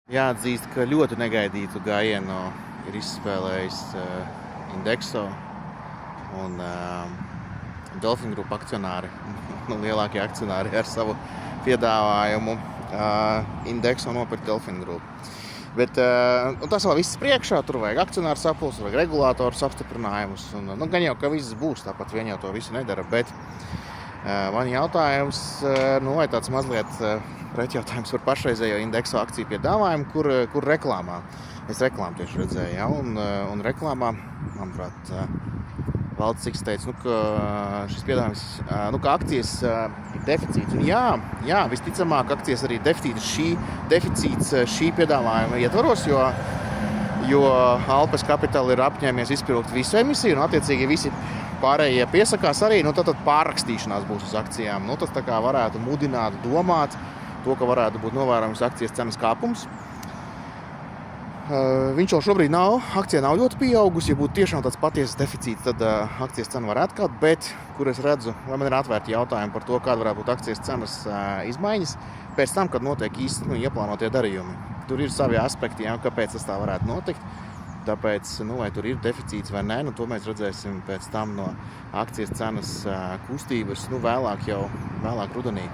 Jāatzīst, ka ļoti negaidītu gājienu ir izspēlējis Indexo un Delfin Group akcionāri, lielākie akcionāri ar savu piedāvājumu Indexo nopirkt Delfin Group. Bet tas vēl viss priekšā, tur vajag akcionāru sapulces, vajag regulātorus apstiprinājumus. Gan jau, ka viss būs, tāpat vien jau to visu nedara, bet man jautājums, vai tāds mazliet pretjautājums par pašreizējo Indexo akciju piedāvājumu, kur reklāmā. Es reklāmu tieši redzēju, ja, un reklāmā, manuprāt, Valdis Siks teica, ka šis piedāvājums, ka akcijas ir deficīts. Un jā, visticamāk, akcijas arī deficīts šī piedāvājuma ietvaros, jo Alpes Capital ir apņēmies izpirkt visu emisiju, un attiecīgi visi pārējie piesakās arī, tad pārrakstīšanās būs uz akcijām. Tas tā kā varētu mudināt, domāt to, ka varētu būt novērojams akcijas cenas kāpums. Viņš jau šobrīd akcija nav ļoti pieaugusi, ja būtu tiešām tāds patiesas deficīts, tad akcijas cena varētu kāpt, bet kur es redzu, vai man ir atvērti jautājumi par to, kāda varētu būt akcijas cenas izmaiņas pēc tam, kad notiek īsti ieplānotie darījumi. Tur ir savi aspekti, kāpēc tas tā varētu notikt. Tāpēc, vai tur ir deficīts vai nē, to mēs redzēsim pēc tam no akcijas cenas kustības, vēlāk rudenī.